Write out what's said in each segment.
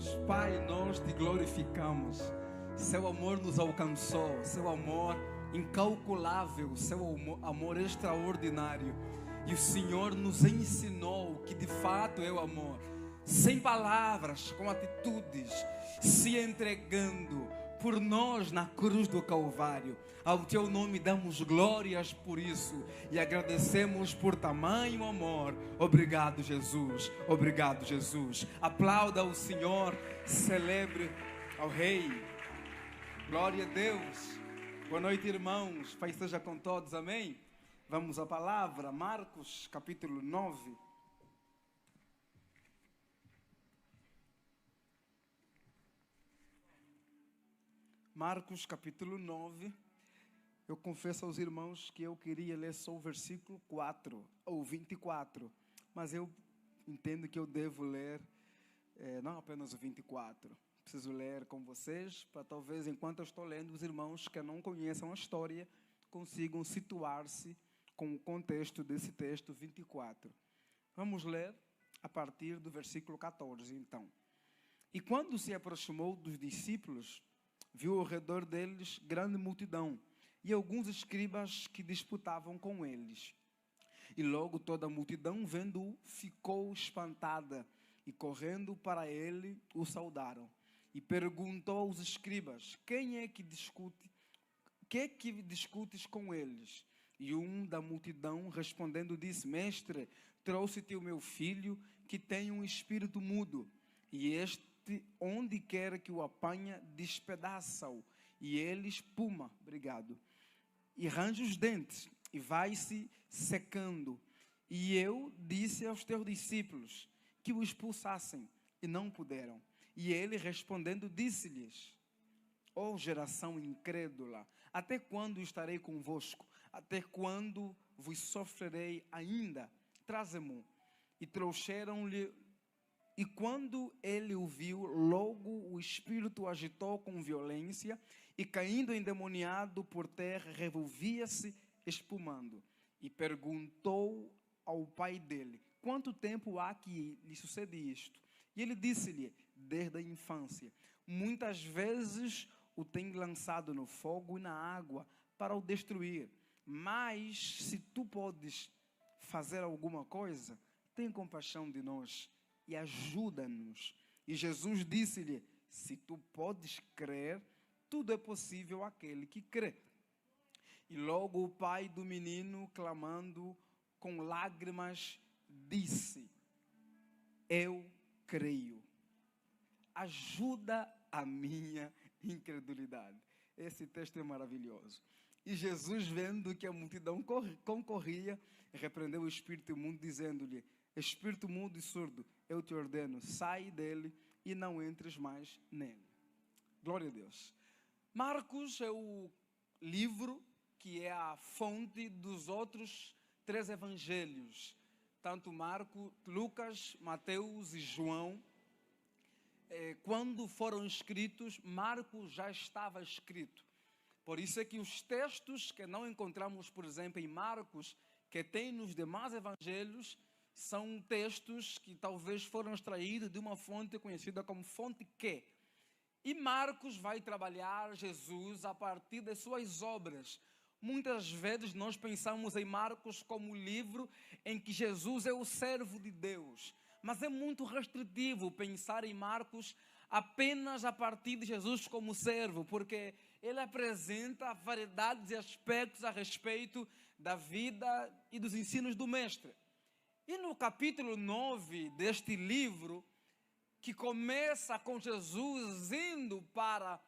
Jesus. Pai, nós te glorificamos. Seu amor nos alcançou, seu amor incalculável, seu amor extraordinário. E o Senhor nos ensinou que de fato é o amor. Sem palavras, com atitudes, se entregando por nós na cruz do Calvário. Ao teu nome damos glórias por isso e agradecemos por tamanho amor. Obrigado, Jesus. Obrigado, Jesus. Aplauda o Senhor, celebre ao Rei. Glória a Deus. Boa noite, irmãos. Pai seja com todos, amém? Vamos à palavra, Marcos capítulo 9. Marcos capítulo 9, eu confesso aos irmãos que eu queria ler só o versículo 4 ou 24, mas eu entendo que eu devo ler não apenas o 24, preciso ler com vocês, para talvez enquanto eu estou lendo, os irmãos que não conheçam a história consigam situar-se com o contexto desse texto 24. Vamos ler a partir do versículo 14, então. E quando se aproximou dos discípulos, viu ao redor deles grande multidão e alguns escribas que disputavam com eles. E logo toda a multidão, vendo-o, ficou espantada e correndo para ele, o saudaram. E perguntou aos escribas: quem é que discute? Que discutes com eles? E um da multidão respondendo disse: Mestre, trouxe-te o meu filho que tem um espírito mudo, e este onde quer que o apanha, despedaça-o, e ele espuma, e arranja os dentes, e vai-se secando. E eu disse aos teus discípulos que o expulsassem, e não puderam. E ele respondendo disse-lhes: ó geração incrédula, até quando estarei convosco? Até quando vos sofrerei ainda? Traze-mo. E trouxeram-lhe. E quando ele o viu, logo o espírito agitou com violência e, caindo endemoniado por terra, revolvia-se espumando. E perguntou ao pai dele: quanto tempo há que lhe sucede isto? E ele disse-lhe: desde a infância. Muitas vezes o tem lançado no fogo e na água para o destruir. Mas se tu podes fazer alguma coisa, tem compaixão de nós e ajuda-nos. E Jesus disse-lhe: se tu podes crer, tudo é possível àquele que crê. E logo o pai do menino, clamando com lágrimas, disse: eu creio, ajuda a minha incredulidade. Esse texto é maravilhoso. E Jesus, vendo que a multidão concorria, repreendeu o espírito imundo, dizendo-lhe: espírito mudo e surdo, eu te ordeno, sai dele e não entres mais nele. Glória a Deus. Marcos é o livro que é a fonte dos outros 3 evangelhos. Tanto Marcos, Lucas, Mateus e João. Quando foram escritos, Marcos já estava escrito. Por isso é que os textos que não encontramos, por exemplo, em Marcos, que tem nos demais evangelhos, são textos que talvez foram extraídos de uma fonte conhecida como fonte Q. E Marcos vai trabalhar Jesus a partir das suas obras. Muitas vezes nós pensamos em Marcos como o livro em que Jesus é o servo de Deus. Mas é muito restritivo pensar em Marcos apenas a partir de Jesus como servo, porque ele apresenta variedades de aspectos a respeito da vida e dos ensinos do Mestre. E no capítulo 9 deste livro, que começa com Jesus indo para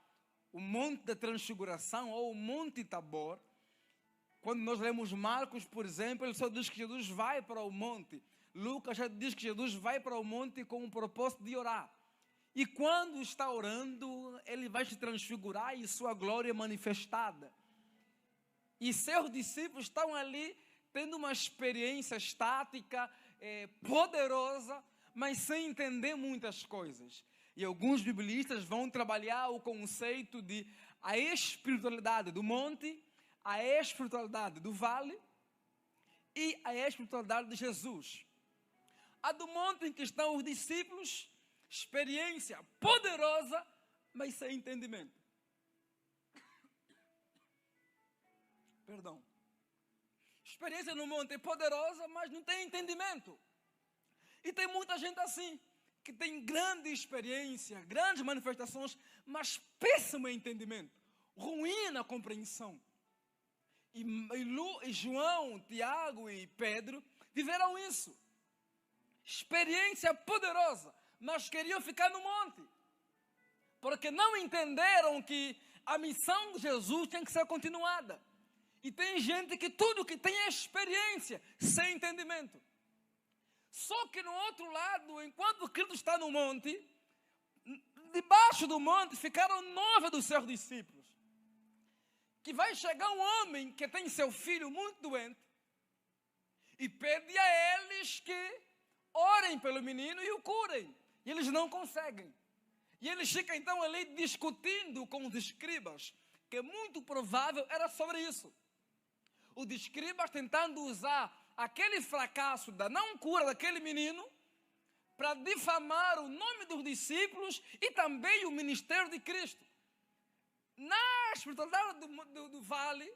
o Monte da Transfiguração, ou o Monte Tabor, quando nós lemos Marcos, por exemplo, ele só diz que Jesus vai para o monte. Lucas já diz que Jesus vai para o monte com o propósito de orar. E quando está orando, ele vai se transfigurar e sua glória é manifestada. E seus discípulos estão ali tendo uma experiência estática, poderosa, mas sem entender muitas coisas. E alguns biblistas vão trabalhar o conceito de a espiritualidade do monte, a espiritualidade do vale e a espiritualidade de Jesus. A do monte em que estão os discípulos experiência poderosa, mas sem entendimento. Perdão. Experiência no monte é poderosa, mas não tem entendimento. E tem muita gente assim, que tem grande experiência, grandes manifestações, mas péssimo entendimento, ruim na compreensão. E João, Tiago e Pedro viveram isso. Experiência poderosa, mas queriam ficar no monte. Porque não entenderam que a missão de Jesus tem que ser continuada. E tem gente que tudo que tem é experiência, sem entendimento. Só que no outro lado, enquanto Cristo está no monte, debaixo do monte ficaram 9 dos seus discípulos. Que vai chegar um homem que tem seu filho muito doente e pede a eles que orem pelo menino e o curem. E eles não conseguem. E eles ficam então ali discutindo com os escribas, que é muito provável era sobre isso. Os escribas tentando usar aquele fracasso da não cura daquele menino para difamar o nome dos discípulos e também o ministério de Cristo. Na espiritualidade do vale,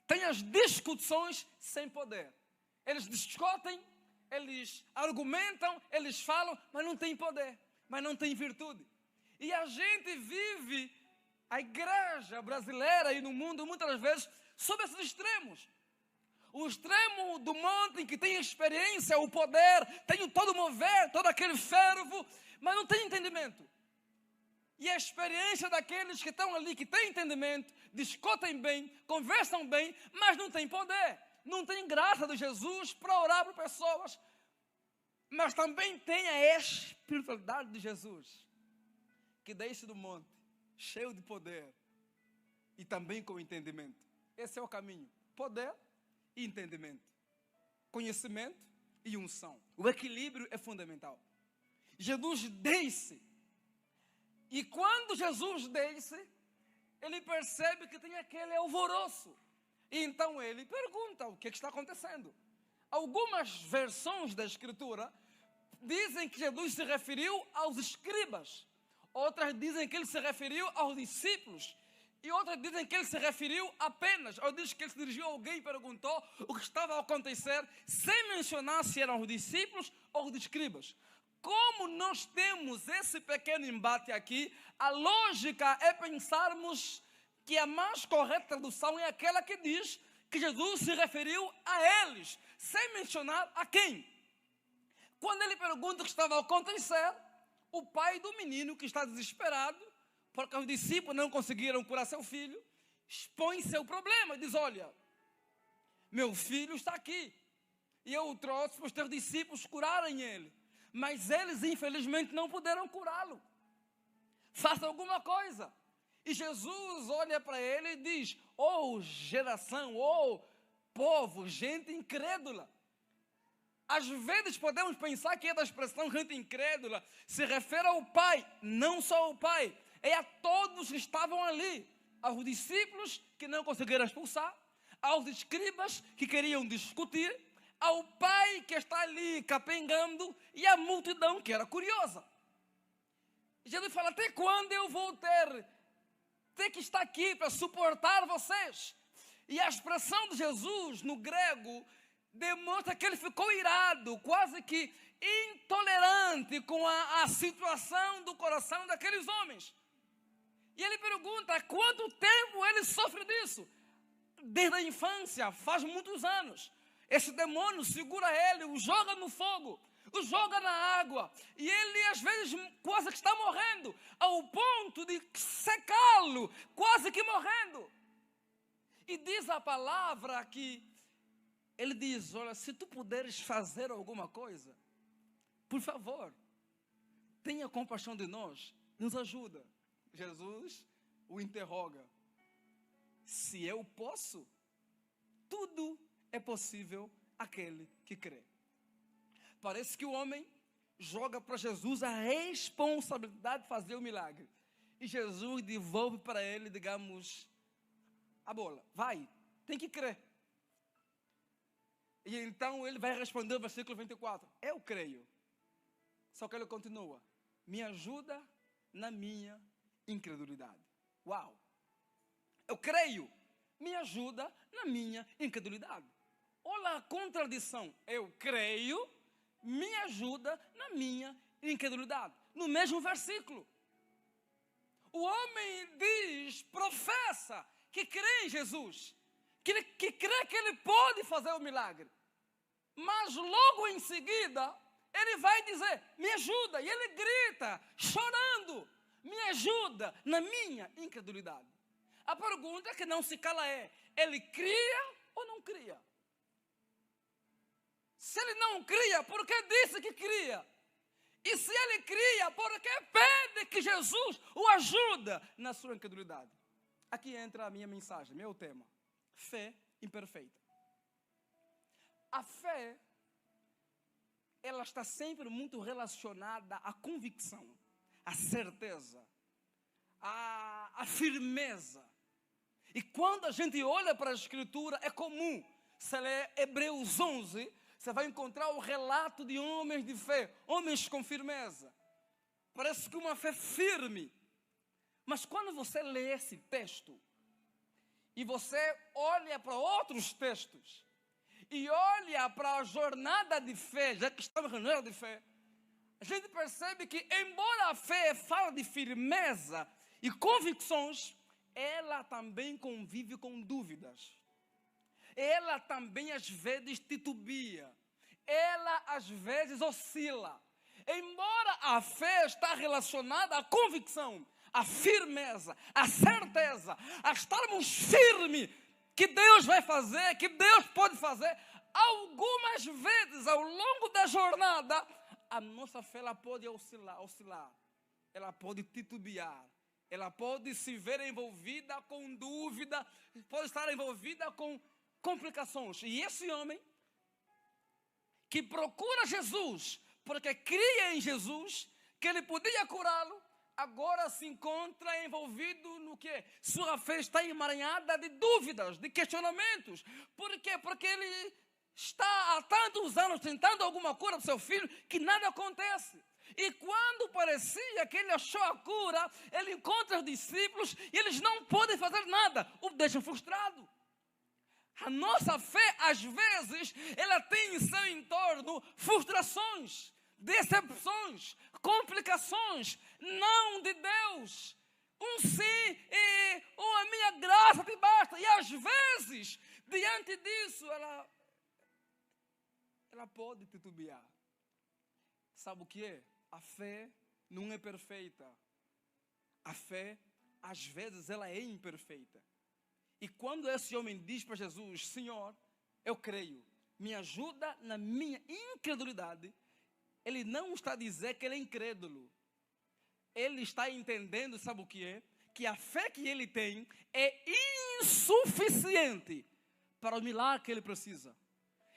tem as discussões sem poder. Eles discutem, eles argumentam, eles falam, mas não tem poder, mas não tem virtude. E a gente vive, a igreja brasileira e no mundo, muitas vezes, sob esses extremos. O extremo do monte em que tem experiência, o poder, tem todo o mover, todo aquele fervo, mas não tem entendimento. E a experiência daqueles que estão ali, que têm entendimento, discutem bem, conversam bem, mas não têm poder. Não tem graça de Jesus para orar por pessoas. Mas também tem a espiritualidade de Jesus, que desce do monte, cheio de poder e também com entendimento. Esse é o caminho. Poder e entendimento. Conhecimento e unção. O equilíbrio é fundamental. Jesus desce. E quando Jesus desce, ele percebe que tem aquele alvoroço. E então ele pergunta o que está acontecendo. Algumas versões da Escritura dizem que Jesus se referiu aos escribas. Outras dizem que ele se referiu aos discípulos. E outras dizem que ele se referiu apenas. Ou diz que ele se dirigiu a alguém e perguntou o que estava a acontecer, sem mencionar se eram os discípulos ou os escribas. Como nós temos esse pequeno embate aqui, a lógica é pensarmos que a mais correta tradução é aquela que diz que Jesus se referiu a eles, sem mencionar a quem. Quando ele pergunta o que estava a acontecer, o pai do menino, que está desesperado, porque os discípulos não conseguiram curar seu filho, expõe seu problema e diz: olha, meu filho está aqui, e eu o trouxe para os teus discípulos curarem ele. Mas eles, infelizmente, não puderam curá-lo. Faça alguma coisa. E Jesus olha para ele e diz: oh geração, oh povo, gente incrédula. Às vezes podemos pensar que essa expressão gente incrédula se refere ao pai. Não só ao pai, é a todos que estavam ali. Aos discípulos que não conseguiram expulsar, aos escribas que queriam discutir, ao pai que está ali capengando e à multidão que era curiosa. Jesus fala: até quando eu vou ter que estar aqui para suportar vocês? E a expressão de Jesus no grego demonstra que ele ficou irado, quase que intolerante com a situação do coração daqueles homens. E ele pergunta: há quanto tempo ele sofre disso? Desde a infância, faz muitos anos. Esse demônio segura ele, o joga no fogo, o joga na água. E ele às vezes quase que está morrendo, ao ponto de secá-lo, quase que morrendo. E diz a palavra que ele diz: olha, se tu puderes fazer alguma coisa, por favor, tenha compaixão de nós, nos ajuda. Jesus o interroga: se eu posso, tudo é possível aquele que crê. Parece que o homem joga para Jesus a responsabilidade de fazer o milagre. E Jesus devolve para ele, digamos, a bola. Vai, tem que crer. E então ele vai responder o versículo 24. Eu creio. Só que ele continua: me ajuda na minha incredulidade. Uau! Eu creio, me ajuda na minha incredulidade. Olha a contradição. Eu creio, me ajuda na minha incredulidade. No mesmo versículo. O homem diz, professa, que crê em Jesus, que crê que ele pode fazer o milagre. Mas logo em seguida, ele vai dizer, me ajuda. E ele grita, chorando, me ajuda na minha incredulidade. A pergunta que não se cala é, ele cria ou não cria? Se ele não cria, por que disse que cria? E se ele cria, por que pede que Jesus o ajude na sua incredulidade? Aqui entra a minha mensagem, meu tema. Fé imperfeita. A fé, ela está sempre muito relacionada à convicção, à certeza, à firmeza. E quando a gente olha para a Escritura, é comum. Se lê Hebreus 11, você vai encontrar o relato de homens de fé, homens com firmeza. Parece que uma fé firme. Mas quando você lê esse texto, e você olha para outros textos, e olha para a jornada de fé, já que estamos na jornada de fé, a gente percebe que, embora a fé fale de firmeza e convicções, ela também convive com dúvidas. Ela também às vezes titubia. Ela às vezes oscila. Embora a fé está relacionada à convicção, à firmeza, à certeza, a estarmos firmes que Deus vai fazer, que Deus pode fazer, algumas vezes ao longo da jornada, a nossa fé ela pode oscilar, ela pode titubear. Ela pode se ver envolvida com dúvida, pode estar envolvida com complicações. E esse homem que procura Jesus, porque cria em Jesus, que ele podia curá-lo, agora se encontra envolvido no quê? Sua fé está emaranhada de dúvidas, de questionamentos. Por quê? Porque ele está há tantos anos tentando alguma cura para o seu filho que nada acontece. E quando parecia que ele achou a cura, ele encontra os discípulos e eles não podem fazer nada, o deixam frustrado. A nossa fé, às vezes, ela tem em seu entorno frustrações, decepções, complicações, não de Deus. Um sim e a minha graça te basta. E às vezes, diante disso, ela pode titubear. Sabe o que é? A fé não é perfeita. A fé, às vezes, ela é imperfeita. E quando esse homem diz para Jesus, Senhor, eu creio, me ajuda na minha incredulidade, ele não está a dizer que ele é incrédulo. Ele está entendendo, sabe o que é? Que a fé que ele tem é insuficiente para o milagre que ele precisa.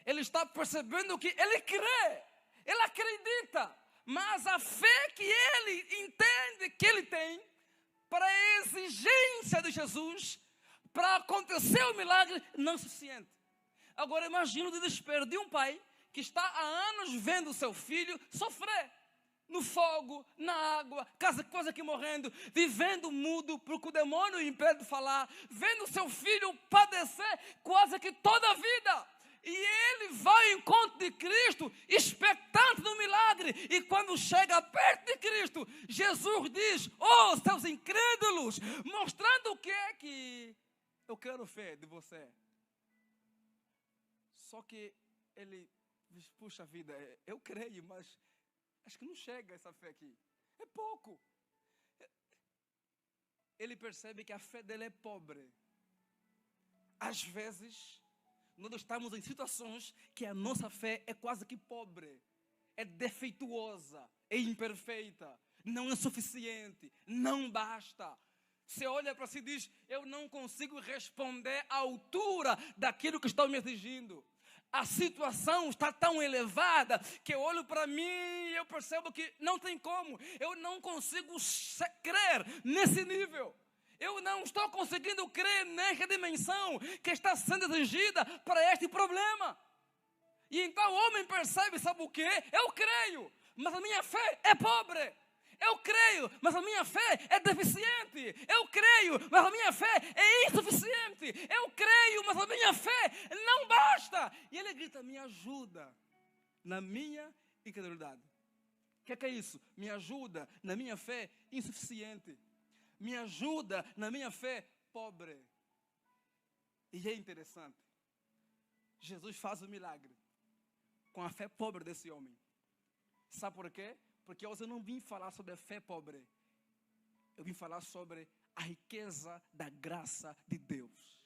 Ele está percebendo que ele crê, ele acredita, mas a fé que ele entende que ele tem para a exigência de Jesus, para acontecer o milagre, não é suficiente. Agora imagina o desespero de um pai que está há anos vendo o seu filho sofrer no fogo, na água, quase que morrendo, vivendo mudo, porque o demônio o impede de falar, vendo seu filho padecer quase que toda a vida. E ele vai ao encontro de Cristo, expectante do milagre. E quando chega perto de Cristo, Jesus diz, oh, seus incrédulos, mostrando o que é que eu quero fé de você. Só que ele diz, puxa vida, eu creio, mas acho que não chega essa fé aqui. É pouco. Ele percebe que a fé dele é pobre. Às vezes, nós estamos em situações que a nossa fé é quase que pobre, é defeituosa, é imperfeita, não é suficiente, não basta. Você olha para si e diz, eu não consigo responder à altura daquilo que estão me exigindo. A situação está tão elevada que eu olho para mim e eu percebo que não tem como. Eu não consigo crer nesse nível. Eu não estou conseguindo crer nesta dimensão que está sendo exigida para este problema. E então o homem percebe, sabe o que? Eu creio, mas a minha fé é pobre. Eu creio, mas a minha fé é deficiente. Eu creio, mas a minha fé é insuficiente. Eu creio, mas a minha fé não basta. E ele grita, me ajuda na minha incredulidade. O que é isso? Me ajuda na minha fé insuficiente. Me ajuda na minha fé pobre. E é interessante. Jesus faz o milagre com a fé pobre desse homem. Sabe por quê? Porque hoje eu não vim falar sobre a fé pobre. Eu vim falar sobre a riqueza da graça de Deus.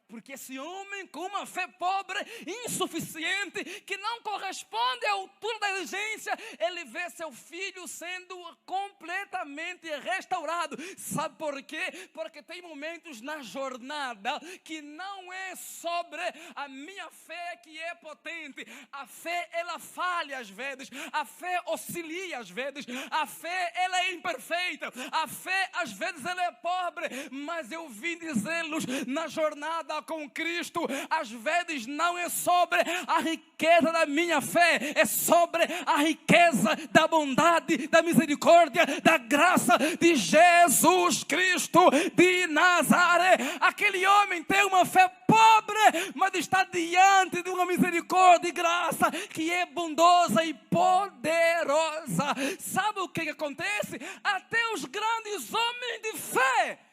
Porque esse homem com uma fé pobre, insuficiente, que não corresponde à altura da exigência, ele vê seu filho sendo completamente restaurado. Sabe por quê? Porque tem momentos na jornada que não é sobre a minha fé que é potente. A fé, ela falha às vezes. A fé oscila às vezes. A fé, ela é imperfeita. A fé, às vezes, ela é pobre. Mas eu vim dizê-los, na jornada com Cristo, às vezes não é sobre a riqueza da minha fé, é sobre a riqueza da bondade, da misericórdia, da graça de Jesus Cristo de Nazaré. Aquele homem tem uma fé pobre, mas está diante de uma misericórdia e graça que é bondosa e poderosa. Sabe o que acontece? Até os grandes homens de fé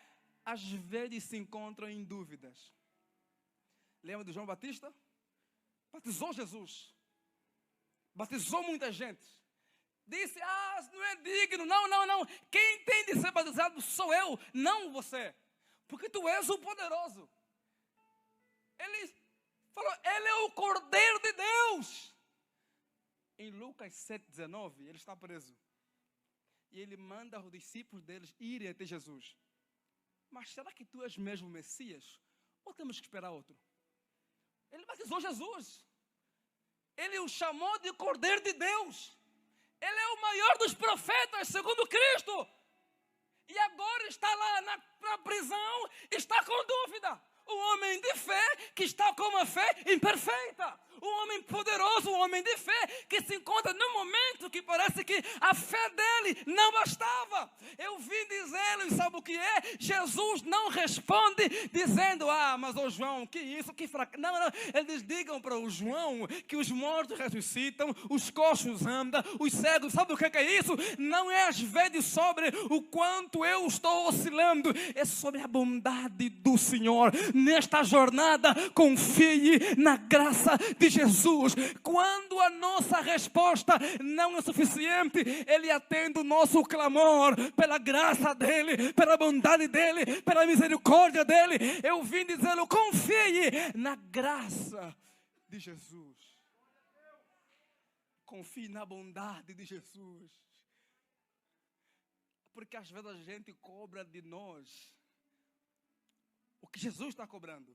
às vezes se encontram em dúvidas. Lembra de João Batista? Batizou Jesus. Batizou muita gente. Disse, não é digno. Não. Quem tem de ser batizado sou eu, não você. Porque tu és o poderoso. Ele falou, ele é o Cordeiro de Deus. Em Lucas 7,19, ele está preso. E ele manda os discípulos deles irem até Jesus. Mas será que tu és mesmo o Messias? Ou temos que esperar outro? Ele batizou Jesus. Ele o chamou de Cordeiro de Deus. Ele é o maior dos profetas, segundo Cristo. E agora está lá na prisão, está com dúvida. O homem de fé que está com uma fé imperfeita. O homem poderoso, o homem de fé que se encontra no momento que parece que a fé dele não bastava. Eu vim dizê-lo, sabe o que é? Jesus não responde dizendo, mas o João, que isso, que fraco. Não. Eles digam para o João que os mortos ressuscitam, os coxos andam, os cegos, sabe o que é isso? Não é às vezes sobre o quanto eu estou oscilando, é sobre a bondade do Senhor. Nesta jornada, confie na graça de Jesus. Quando a nossa resposta não é suficiente, Ele atende o nosso clamor pela graça dEle, pela bondade dEle, pela misericórdia dEle. Eu vim dizendo, confie na graça de Jesus. Confie na bondade de Jesus. Porque às vezes a gente cobra de nós o que Jesus está cobrando.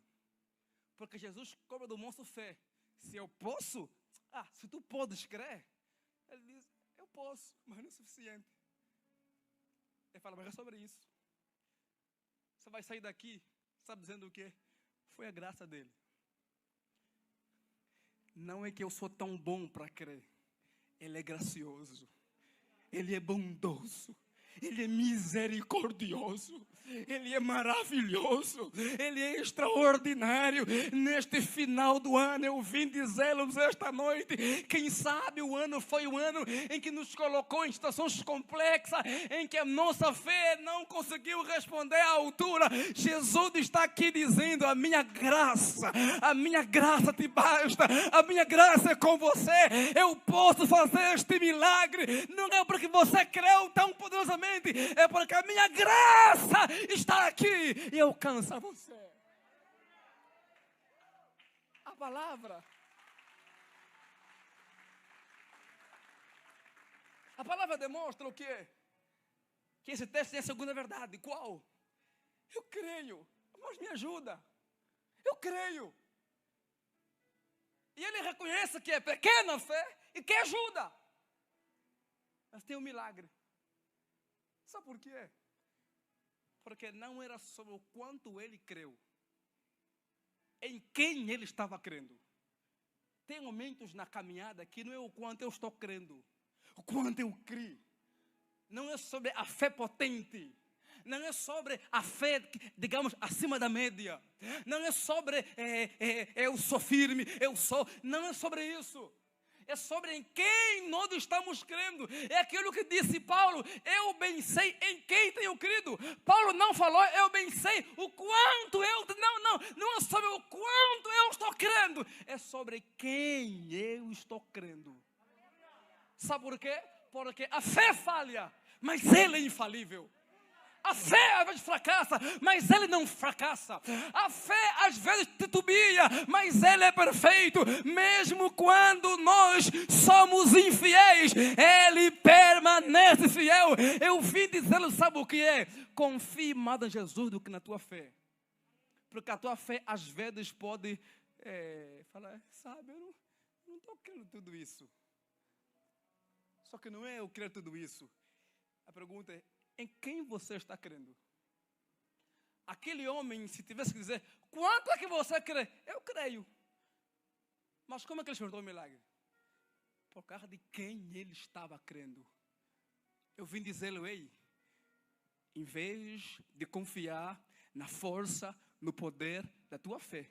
Porque Jesus cobra do nosso fé. Se eu posso, se tu podes crer. Ele diz, eu posso, mas não é suficiente. Ele fala, mas é sobre isso. Você vai sair daqui, sabe dizendo o quê? Foi a graça dele. Não é que eu sou tão bom para crer. Ele é gracioso. Ele é bondoso. Ele é misericordioso. Ele é maravilhoso. Ele é extraordinário. Neste final do ano, eu vim dizê-los esta noite. Quem sabe o ano foi o ano em que nos colocou em situações complexas, em que a nossa fé não conseguiu responder à altura. Jesus está aqui dizendo, a minha graça te basta. A minha graça é com você. Eu posso fazer este milagre. Não é porque você creu tão poderosamente, é porque a minha graça está aqui e alcança você. A palavra demonstra o quê? Que esse texto tem a segunda verdade. Qual? Eu creio, mas me ajuda. Eu creio. E ele reconhece que é pequena fé e que ajuda. Mas tem um milagre. Sabe por quê? Porque não era sobre o quanto ele creu, em quem ele estava crendo. Tem momentos na caminhada que não é o quanto eu estou crendo, o quanto eu criei. não é sobre a fé potente. Não é sobre a fé, digamos, acima da média. Não é sobre eu sou firme, eu sou. Não é sobre isso. É sobre em quem nós estamos crendo. É aquilo que disse Paulo: eu bem sei em quem tenho crido. Paulo não falou eu bem sei o quanto eu... Não é sobre o quanto eu estou crendo. É sobre quem eu estou crendo. Sabe por quê? Porque a fé falha, mas ele é infalível. A fé às vezes fracassa, mas ele não fracassa. A fé às vezes titubia, mas ele é perfeito. Mesmo quando nós somos infiéis, ele permanece fiel. Eu vim dizê-lo, sabe o que é? Confie mais em Jesus do que na tua fé. Porque a tua fé às vezes pode falar, sabe, eu não estou querendo tudo isso. Só que não é eu querer tudo isso. A pergunta é, em quem você está crendo? Aquele homem, se tivesse que dizer, quanto é que você crê? Eu creio. Mas como é que ele experimentou o milagre? Por causa de quem ele estava crendo. Eu vim dizer-lhe, ei, em vez de confiar na força, no poder da tua fé,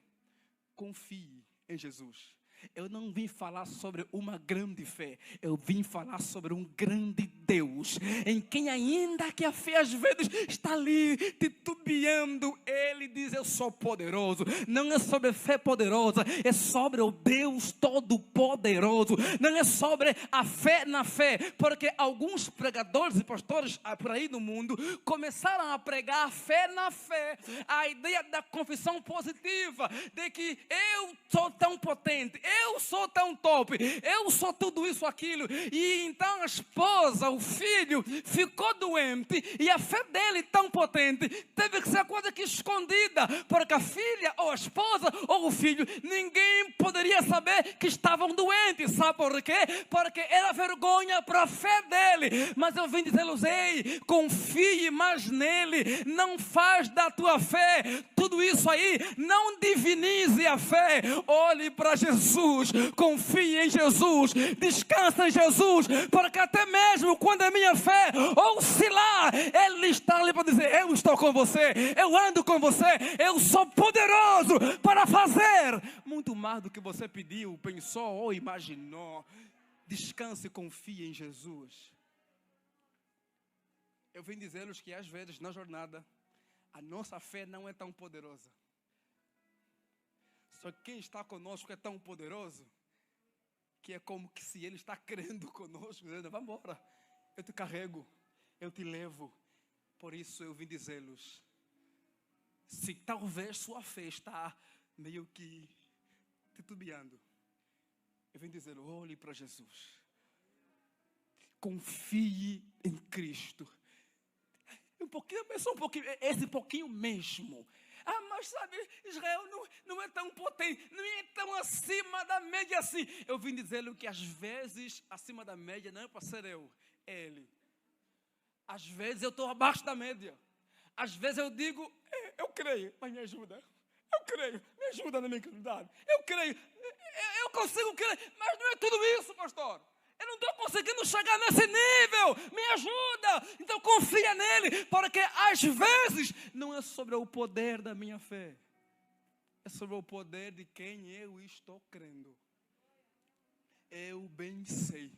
confie em Jesus. Eu não vim falar sobre uma grande fé. Eu vim falar sobre um grande Deus, em quem ainda que a fé às vezes está ali titubeando, ele diz, eu sou poderoso. Não é sobre fé poderosa, é sobre o Deus todo-poderoso. Não é sobre a fé na fé, porque alguns pregadores e pastores por aí no mundo começaram a pregar a fé na fé, a ideia da confissão positiva, de que eu sou tão potente, eu sou tão top, eu sou tudo isso, aquilo. E então a esposa, o filho, ficou doente. E a fé dele, tão potente, teve que ser coisa que escondida. Porque a filha, ou a esposa, ou o filho, ninguém poderia saber que estavam doentes. Sabe por quê? Porque era vergonha para a fé dele. Mas eu vim dizer-lhes, ei, confie mais nele. Não faz da tua fé tudo isso aí. Não divinize a fé. Olhe para Jesus. Confie em Jesus, descansa em Jesus, porque até mesmo quando a minha fé oscilar, Ele está ali para dizer, eu estou com você, eu ando com você, eu sou poderoso para fazer muito mais do que você pediu, pensou ou imaginou. Descanse e confie em Jesus. Eu vim dizer-lhes que às vezes na jornada a nossa fé não é tão poderosa. Só que quem está conosco é tão poderoso que é como que se Ele está crendo conosco, dizendo, vamos embora, eu te carrego, eu te levo. Por isso eu vim dizê-los, se talvez sua fé está meio que titubeando, eu vim dizer, olhe para Jesus, confie em Cristo. Um pouquinho, só um pouquinho, esse pouquinho mesmo. Ah, mas sabe, Israel não é tão potente, não é tão acima da média assim. Eu vim dizer-lhe que às vezes acima da média não é para ser eu, é Ele. Às vezes eu estou abaixo da média. Às vezes eu digo, eu creio, mas me ajuda. Eu creio, me ajuda na minha incredulidade. Eu creio, eu consigo crer, mas não é tudo isso, pastor. Eu não estou conseguindo chegar nesse nível. Me ajuda. Então confia nele. Porque às vezes não é sobre o poder da minha fé. É sobre o poder de quem eu estou crendo. Eu bem sei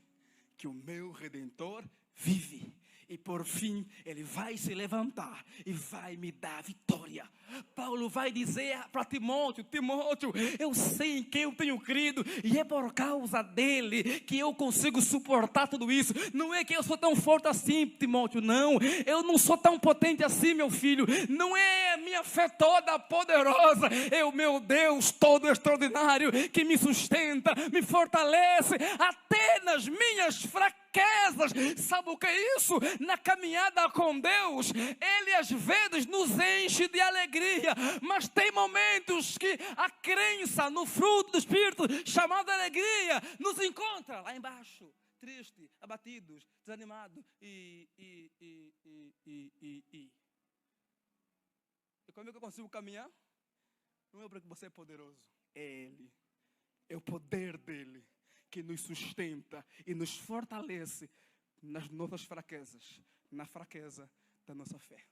que o meu Redentor vive. E por fim, Ele vai se levantar e vai me dar vitória. Paulo vai dizer para Timóteo, Timóteo, eu sei em quem eu tenho crido. E é por causa dele que eu consigo suportar tudo isso. Não é que eu sou tão forte assim, Timóteo, não. Eu não sou tão potente assim, meu filho. Não é a minha fé toda poderosa. É o meu Deus todo extraordinário que me sustenta, me fortalece até nas minhas fraquezas. Sabe o que é isso? Na caminhada com Deus, Ele às vezes nos enche de alegria, mas tem momentos que a crença no fruto do Espírito, chamado alegria, nos encontra lá embaixo, triste, abatidos, desanimados E como é que eu consigo caminhar? Não é porque você é poderoso, é Ele, é o poder dele que nos sustenta e nos fortalece nas nossas fraquezas, na fraqueza da nossa fé.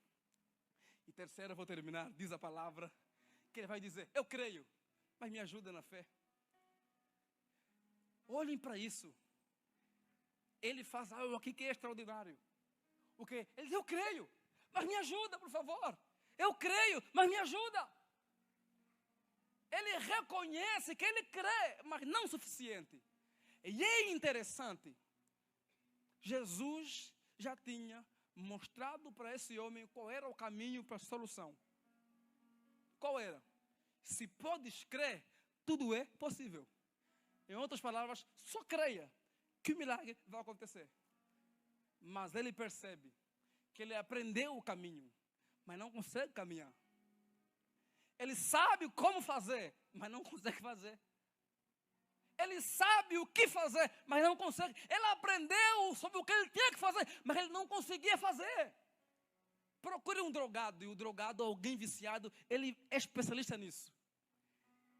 E terceiro, eu vou terminar, diz a palavra, que ele vai dizer, eu creio, mas me ajuda na fé. Olhem para isso. Ele faz algo aqui que é extraordinário. O quê? Ele diz, eu creio, mas me ajuda, por favor. Eu creio, mas me ajuda. Ele reconhece que ele crê, mas não o suficiente. E é interessante. Jesus já tinha mostrado para esse homem qual era o caminho para a solução. Qual era? Se podes crer, tudo é possível. Em outras palavras, só creia que o milagre vai acontecer. Mas ele percebe que ele aprendeu o caminho, mas não consegue caminhar. Ele sabe como fazer, mas não consegue fazer. Ele sabe o que fazer, mas não consegue. Ele aprendeu sobre o que ele tinha que fazer, mas ele não conseguia fazer. Procure um drogado, e o drogado, alguém viciado, ele é especialista nisso.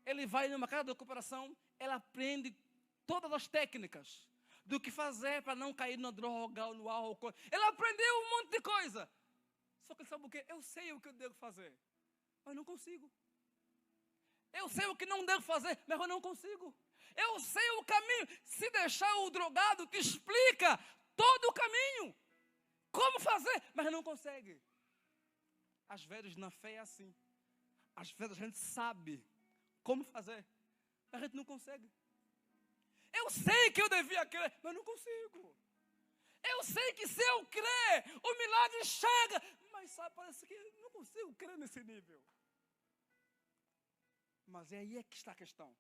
Ele vai numa casa de recuperação, ele aprende todas as técnicas do que fazer para não cair na droga ou no álcool. Ele aprendeu um monte de coisa. Só que ele sabe o quê? Eu sei o que eu devo fazer, mas não consigo. Eu sei o que não devo fazer, mas eu não consigo. Eu sei o caminho. Se deixar o drogado te explica todo o caminho. Como fazer, mas não consegue. Às vezes na fé é assim. Às vezes a gente sabe como fazer, mas a gente não consegue. Eu sei que eu devia crer, mas não consigo. Eu sei que se eu crer, o milagre chega. Mas sabe, parece que eu não consigo crer nesse nível. Mas é aí que está a questão.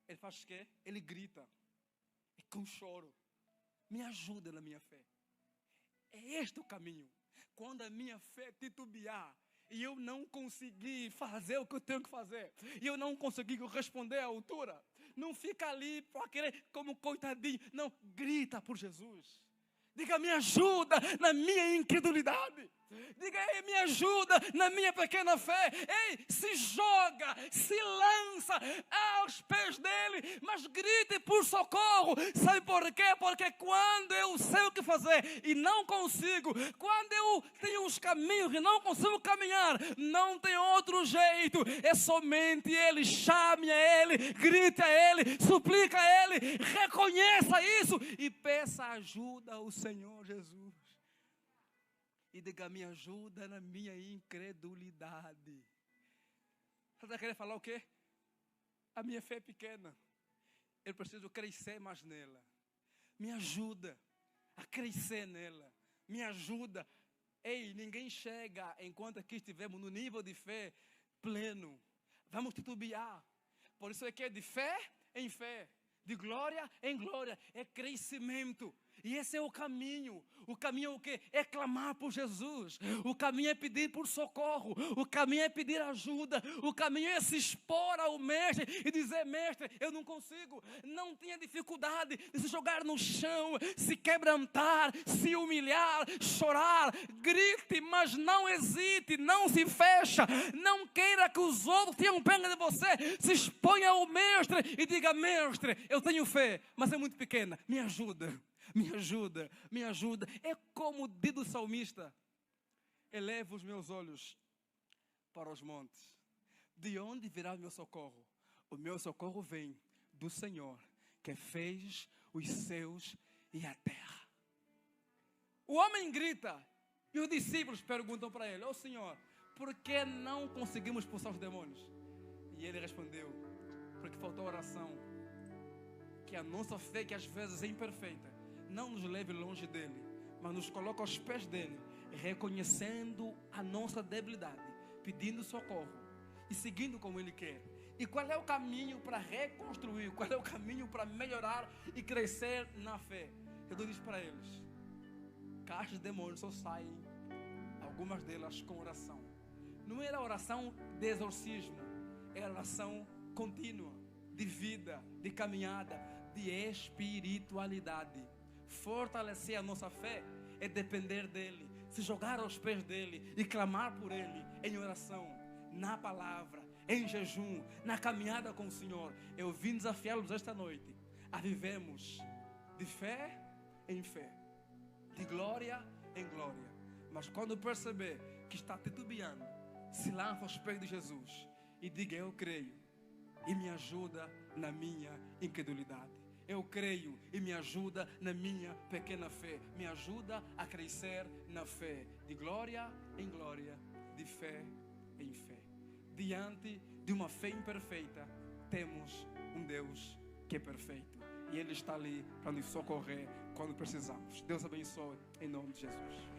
Ele faz o quê? Ele grita. E com choro. Me ajuda na minha fé. É este o caminho. Quando a minha fé titubear e eu não conseguir fazer o que eu tenho que fazer, e eu não conseguir responder à altura, não fica ali para querer como coitadinho. Não, grita por Jesus. Diga, me ajuda na minha incredulidade. Diga, ei, me ajuda na minha pequena fé. Ei, se joga, se lança aos pés dele, mas grite por socorro. Sabe por quê? Porque quando eu sei o que fazer e não consigo, quando eu tenho os caminhos e não consigo caminhar, não tem outro jeito. É somente ele. Chame a ele, grite a ele, suplica a ele, reconheça isso e peça ajuda ao Senhor Jesus. E diga, me ajuda na minha incredulidade. Você está querendo falar o quê? A minha fé é pequena. Eu preciso crescer mais nela. Me ajuda a crescer nela. Me ajuda. Ei, ninguém chega enquanto aqui estivermos no nível de fé pleno. Vamos titubear. Por isso é que é de fé em fé. De glória em glória. É crescimento. E esse é o caminho. O caminho é o quê? É clamar por Jesus. O caminho é pedir por socorro. O caminho é pedir ajuda. O caminho é se expor ao mestre e dizer, mestre, eu não consigo. Não tenha dificuldade de se jogar no chão, se quebrantar, se humilhar, chorar, grite, mas não hesite, não se fecha. Não queira que os outros tenham pena de você. Se exponha ao mestre e diga, mestre, eu tenho fé, mas é muito pequena. Me ajuda. Me ajuda, me ajuda. É como diz o salmista: elevo os meus olhos para os montes. De onde virá o meu socorro? O meu socorro vem do Senhor, que fez os céus e a terra. O homem grita e os discípulos perguntam para ele: ó Senhor, por que não conseguimos expulsar os demônios? E ele respondeu: porque faltou oração. Que a nossa fé, que às vezes é imperfeita, não nos leve longe dele, mas nos coloca aos pés dele, reconhecendo a nossa debilidade, pedindo socorro e seguindo como ele quer. E qual é o caminho para reconstruir? Qual é o caminho para melhorar e crescer na fé? Jesus diz para eles: castas de demônios só saem, algumas delas com oração. Não era oração de exorcismo, era oração contínua, de vida, de caminhada, de espiritualidade. Fortalecer a nossa fé é depender dele, se jogar aos pés dele e clamar por ele em oração, na palavra, em jejum, na caminhada com o Senhor. Eu vim desafiá-los esta noite a vivermos de fé em fé, de glória em glória. Mas quando perceber que está titubeando, se lança aos pés de Jesus e diga: eu creio, e me ajuda na minha incredulidade. Eu creio e me ajuda na minha pequena fé. Me ajuda a crescer na fé, de glória em glória, de fé em fé. Diante de uma fé imperfeita, temos um Deus que é perfeito. E Ele está ali para nos socorrer quando precisamos. Deus abençoe em nome de Jesus.